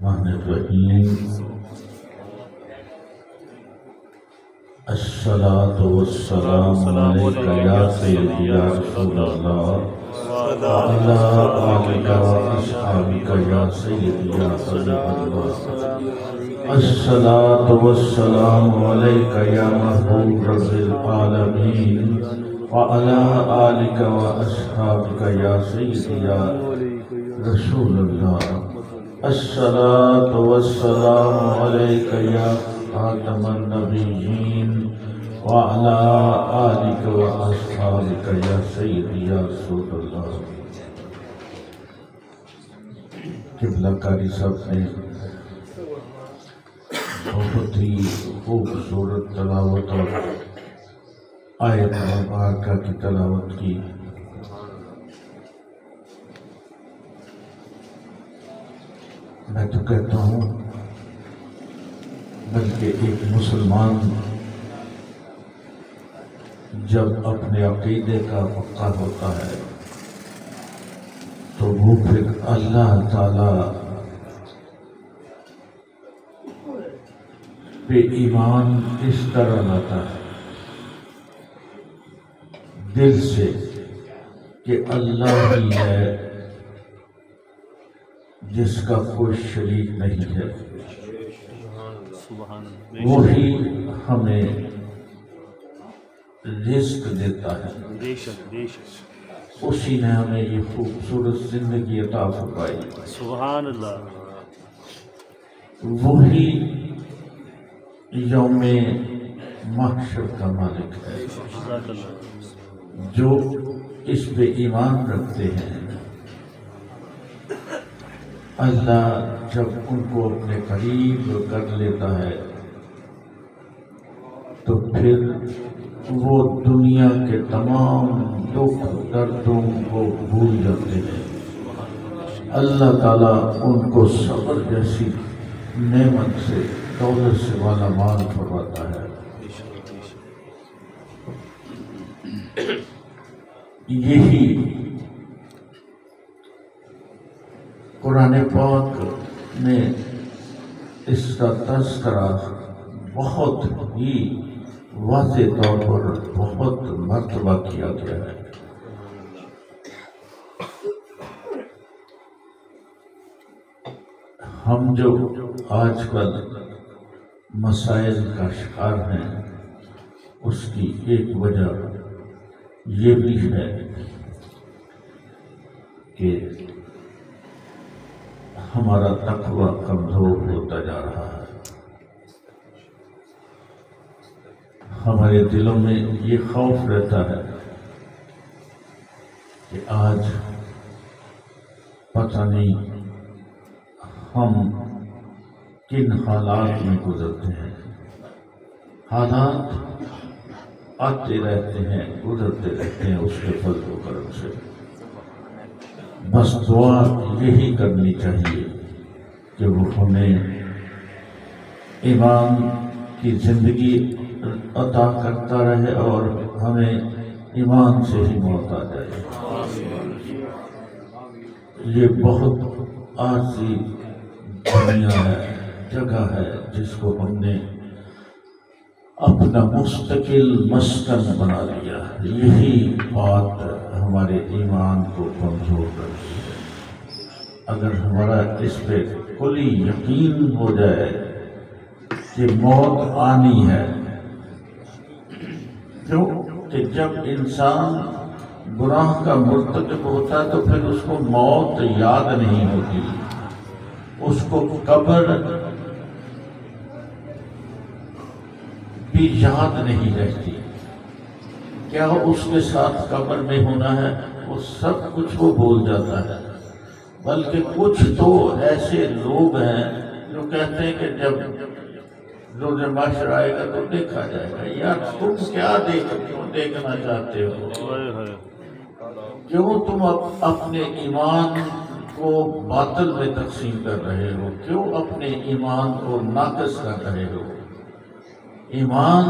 الرحمن الرحیم الصلاۃ والسلام علیک یا سیدی یا رسول اللہ وعلی آلک واصحابک یا سیدی یا حبیب اللہ الصلاۃ والسلام علیک یا محبوب رب العالمین وعلی آلک واصحابک یا سیدی یا رسول اللہ الصلاۃ والسلام علیک یا خاتم النبیین وعلی آلک واصحابک یا سیدی یا رسول اللہ۔ قبلہ کاری صاحب نے بہت ہی خوبصورت تلاوت اور آیت مبارکہ کی تلاوت کی۔ میں تو کہتا ہوں بلکہ ایک مسلمان جب اپنے عقیدے کا پکا ہوتا ہے تو وہ پھر اللہ تعالی پہ ایمان اس طرح لاتا ہے دل سے کہ اللہ ہی ہے جس کا کوئی شریک نہیں ہے، وہی ہمیں رزق دیتا ہے، اسی نے ہمیں یہ خوبصورت زندگی عطا فرمائی، سبحان اللہ، وہی یوم محشر کا مالک ہے۔ جو اس پہ ایمان رکھتے ہیں اللہ جب ان کو اپنے قریب کر لیتا ہے تو پھر وہ دنیا کے تمام دکھ دردوں کو بھول جاتے ہیں۔ اللہ تعالیٰ ان کو صبر جیسی نعمت سے دولت سے والا مال فرماتا ہے۔ یہی قرآن پاک میں اس کا تذکرہ بہت ہی واضح طور پر بہت مرتبہ کیا گیا ہے۔ ہم جو آج کل مسائل کا شکار ہیں اس کی ایک وجہ یہ بھی ہے کہ ہمارا تقوی کمزور ہوتا جا رہا ہے۔ ہمارے دلوں میں یہ خوف رہتا ہے کہ آج پتہ نہیں ہم کن حالات میں گزرتے ہیں۔ حالات آتے رہتے ہیں، گزرتے رہتے ہیں اس کے فضل و کرم سے۔ بس دعا یہی کرنی چاہیے کہ وہ ہمیں ایمان کی زندگی عطا کرتا رہے اور ہمیں ایمان سے ہی موت آ جائے۔ یہ بہت عارضی دنیا ہے، جگہ ہے جس کو ہم نے اپنا مستقل مسکن بنا لیا۔ یہی بات ہمارے ایمان کو کمزور کرتی ہے۔ اگر ہمارا اس پہ کلی یقین ہو جائے کہ موت آنی ہے، کیوں کہ جب انسان گناہ کا مرتکب ہوتا ہے تو پھر اس کو موت یاد نہیں ہوتی، اس کو قبر بھی یاد نہیں رہتی۔ کیا اس کے ساتھ قبر میں ہونا ہے وہ سب کچھ وہ بھول جاتا ہے۔ بلکہ کچھ تو ایسے لوگ ہیں جو کہتے ہیں کہ جب روز محشر آئے گا تو دیکھا جائے گا۔ یار تم کیا دیکھنا چاہتے ہو؟ کیوں تم اپنے ایمان کو باطل میں تقسیم کر رہے ہو؟ کیوں اپنے ایمان کو ناقص کر رہے ہو؟ ایمان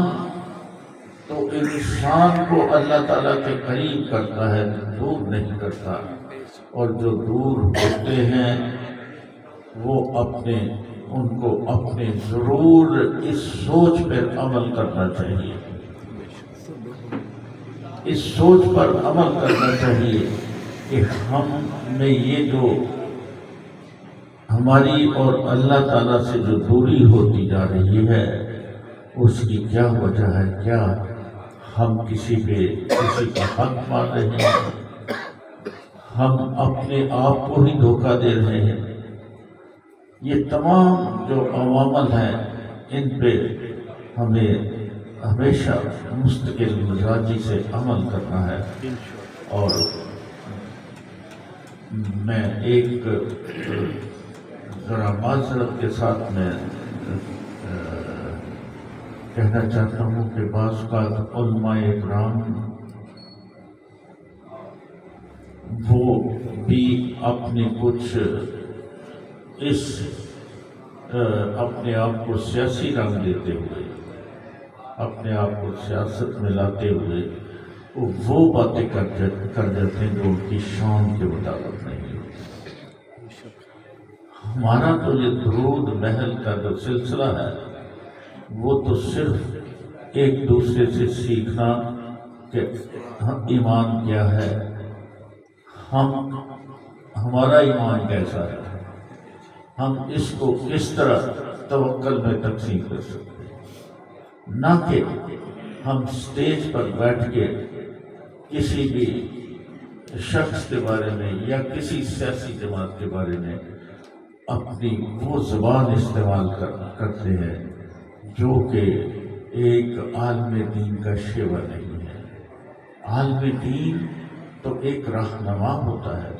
تو انسان کو اللہ تعالیٰ کے قریب کرتا ہے، دور نہیں کرتا۔ اور جو دور ہوتے ہیں وہ ان کو اپنے ضرور اس سوچ پر عمل کرنا چاہیے، اس سوچ پر عمل کرنا چاہیے کہ ہم نے یہ جو ہماری اور اللہ تعالیٰ سے جو دوری ہوتی جا رہی ہے اس کی کیا وجہ ہے، کیا ہم کسی کا حق مان رہے ہیں، ہم اپنے آپ کو ہی دھوکہ دے رہے ہیں۔ یہ تمام جو عوامل ہیں ان پہ ہمیں ہمیشہ مستقل مزاجی سے عمل کرنا ہے۔ اور میں ایک ذرا معذرت کے ساتھ میں کہنا چاہتا ہوں کہ بعض اوقات علماء اکرام وہ بھی اپنے کچھ اپنے آپ کو سیاسی رنگ دیتے ہوئے، اپنے آپ کو سیاست میں لاتے ہوئے وہ باتیں کر جاتے ہیں جو ان کی شان کے مطابق نہیں ہوتی۔ ہمارا تو یہ درود محل کا جو سلسلہ ہے وہ تو صرف ایک دوسرے سے سیکھنا کہ ایمان کیا ہے، ہمارا ایمان کیسا ہے، ہم اس کو کس طرح توکل میں تقسیم کر سکتے ہیں، نہ کہ ہم سٹیج پر بیٹھ کے کسی بھی شخص کے بارے میں یا کسی سیاسی جماعت کے بارے میں اپنی وہ زبان استعمال کرتے ہیں جو کہ ایک عالم دین کا شیوا نہیں ہے۔ عالم دین تو ایک رہنما ہوتا ہے،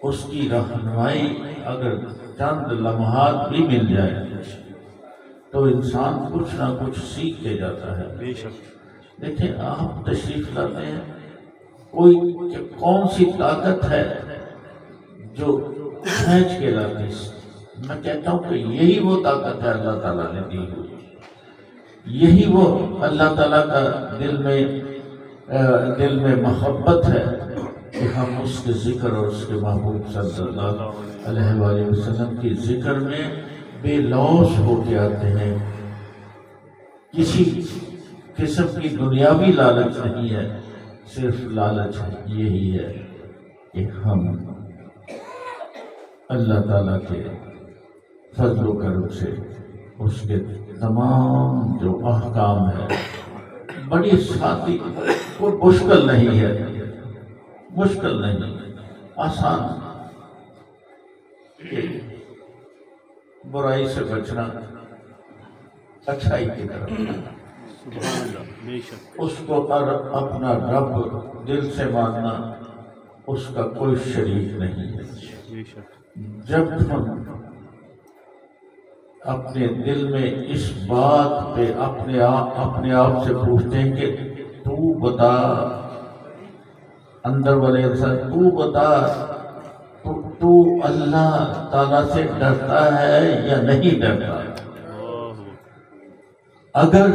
اس کی رہنمائی اگر چند لمحات بھی مل جائے تو انسان کچھ نہ کچھ سیکھ کے جاتا ہے۔ دیکھیں آپ تشریف لاتے ہیں، کون سی طاقت ہے جو کھینچ کے لاتی ہے؟ میں کہتا ہوں کہ یہی وہ طاقت ہے اللہ تعالیٰ نے دی ہوئی، یہی وہ اللہ تعالیٰ کا دل میں محبت ہے کہ ہم اس کے ذکر اور اس کے محبوب صلی اللہ علیہ وآلہ وسلم کی ذکر میں بے لوث ہو کے آتے ہیں۔ کسی قسم کی دنیاوی لالچ نہیں ہے، صرف لالچ یہی ہے کہ ہم اللہ تعالیٰ کے فضل و کرم سے اس کے تمام جو احکام ہے بڑی سادی، کوئی مشکل نہیں ہے، مشکل نہیں، آسان، برائی سے بچنا، اچھائی کی طرف، اس کو اپنا رب دل سے ماننا، اس کا کوئی شریک نہیں ہے۔ جب ہم اپنے دل میں اس بات پہ اپنے آپ سے پوچھتے ہیں کہ تو بتا، اندر والے انسان تو بتا، تو اللہ تعالیٰ سے ڈرتا ہے یا نہیں ڈرتا؟ اگر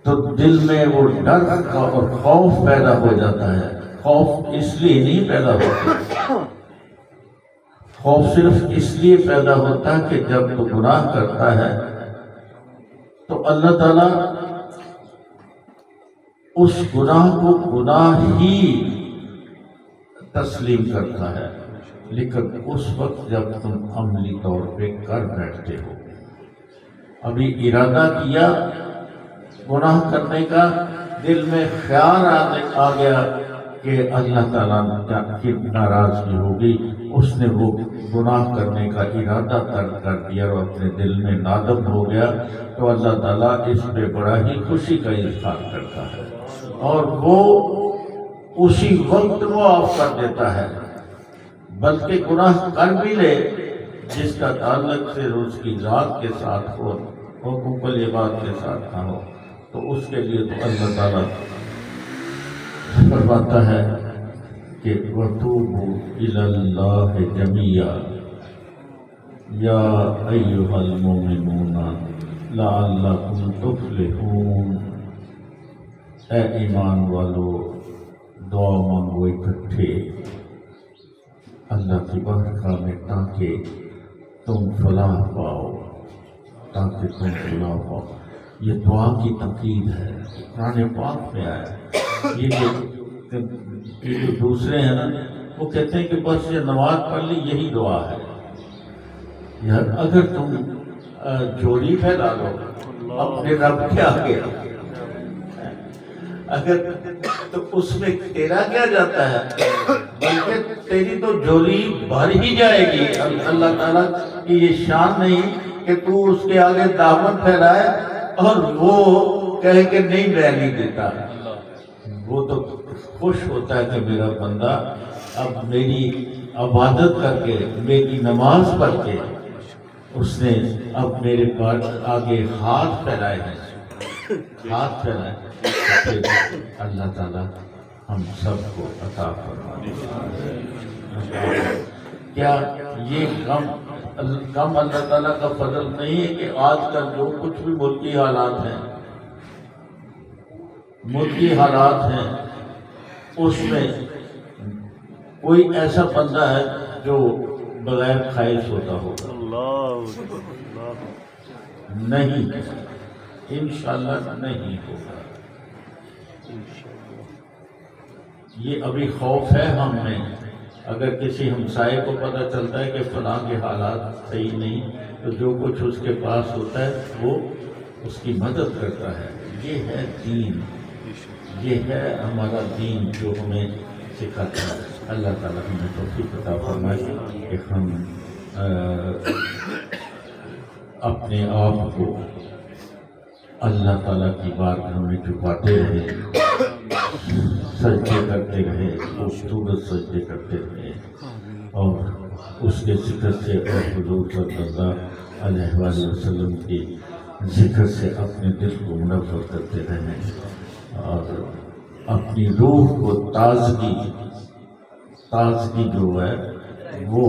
تو دل میں وہ ڈر اور خوف پیدا ہو جاتا ہے۔ خوف اس لیے نہیں پیدا ہوتا، خوف صرف اس لیے پیدا ہوتا ہے کہ جب تو گناہ کرتا ہے تو اللہ تعالیٰ اس گناہ کو گناہ ہی تسلیم کرتا ہے، لیکن اس وقت جب تم عملی طور پہ کر بیٹھتے ہو، ابھی ارادہ کیا گناہ کرنے کا، دل میں خیال آ گیا کہ اللہ تعالیٰ کی ناراضگی ہوگی، اس نے وہ گناہ کرنے کا ارادہ کر دیا اور اپنے دل میں نادم ہو گیا، تو اللہ تعالیٰ اس پہ بڑا ہی خوشی کا اظہار کرتا ہے اور وہ اسی وقت معاف کر دیتا ہے، بلکہ گناہ کر بھی لے جس کا تعلق سے اس کی ذات کے ساتھ ہو، حقوق العباد کے ساتھ نہ ہو، تو اس کے لیے تو اللہ تعالیٰ فرماتا ہے کہ وَتُوبُوا إِلَى اللَّهِ جَمِيعًا يَا أَيُّهَا الْمُؤْمِنُونَ لَعَلَّكُمْ تُفْلِحُونَ۔ اے ایمان والو، دعا مانگو اکٹھے اللہ کی بارگاہ میں تاکہ تم فلاح پاؤ، تاکہ تم فلاح پاؤ۔ یہ دعا کی تاکید ہے، قرآن پاک میں آیا۔ یہ جو دوسرے ہیں نا، وہ کہتے ہیں کہ بس یہ نماز پڑھ لی یہی دعا ہے۔ یار اگر تم جوڑی پھیلا لو اپنے رب کے آگے، اگر تو اس میں تیرا کیا جاتا ہے، بلکہ تیری تو جولی بھر ہی جائے گی۔ اللہ تعالیٰ کی یہ شان نہیں کہ تو اس کے آگے دامن پھیلائے اور وہ کہے کہ نہیں میں نہیں دیتا۔ وہ تو خوش ہوتا ہے کہ میرا بندہ اب میری عبادت کر کے، میری نماز پڑھ کے اس نے اب میرے پاس آگے ہاتھ پھیلائے ہیں، ہاتھ پھیلائے۔ اللہ تعالیٰ ہم سب کو عطا فرمائے۔ کیا یہ کم اللہ تعالیٰ کا فضل نہیں ہے کہ آج کل جو کچھ بھی ملکی حالات ہیں اس میں کوئی ایسا بندہ ہے جو بغیر خواہش ہوتا ہوگا؟ نہیں، انشاءاللہ نہیں ہوگا۔ یہ ابھی خوف ہے ہم میں، اگر کسی ہمسائے کو پتہ چلتا ہے کہ فلاں کے حالات صحیح نہیں تو جو کچھ اس کے پاس ہوتا ہے وہ اس کی مدد کرتا ہے۔ یہ ہے دین، یہ ہے ہمارا دین جو ہمیں سکھاتا ہے۔ اللہ تعالیٰ ہمیں توفیق عطا فرمائے کہ ہم اپنے آپ کو اللہ تعالیٰ کی بارگاہ میں جھکاتے رہے، سجدے کرتے رہے، خوبصورت سجدے کرتے رہے، اور اس کے ذکر سے اور حضور صلی اللہ علیہ وآلہ وسلم کی ذکر سے اپنے دل کو منور کرتے رہیں، اور اپنی روح کو تازگی جو ہے وہ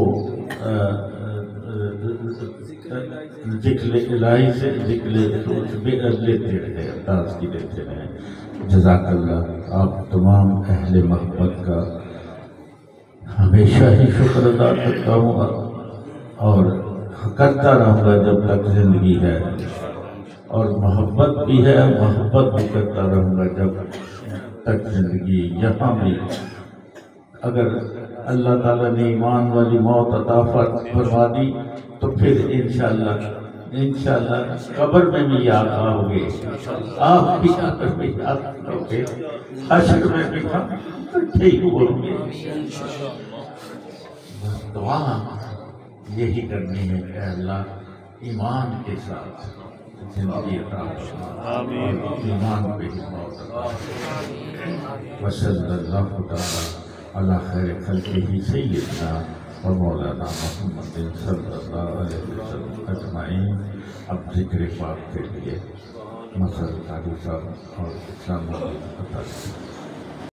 ذکر الہی سے لیتے رہے، تازگی لیتے رہے۔ جزاک اللہ۔ آپ تمام اہل محبت کا ہمیشہ ہی شکر ادا کرتا ہوں اور کرتا رہوں گا جب تک زندگی ہے، اور محبت بھی ہے، محبت بھی کرتا رہوں گا جب تک زندگی یہاں بھی۔ اگر اللہ تعالیٰ نے ایمان والی موت عطا فرما دی تو پھر انشاءاللہ قبر میں بھی یاد آؤ گے، آپ بھی قبر میں یاد آؤ گے، حشر میں بھی ہم اکٹھے ہی ہوں گے۔ دعا یہی کرنی ہے کہ اللہ ایمان کے ساتھ زندگی عطا فرما، ایمان پہ ہی موت عطا فرما۔ وصلی اللہ تعالی علی خیر خلقہ سیدنا و مولانا محمد صلی اللہ علیہ وسلم اجمعین۔ اب ذکر پاک کے لیے مسعود قاری صاحب اور اسلام علیہ وسلم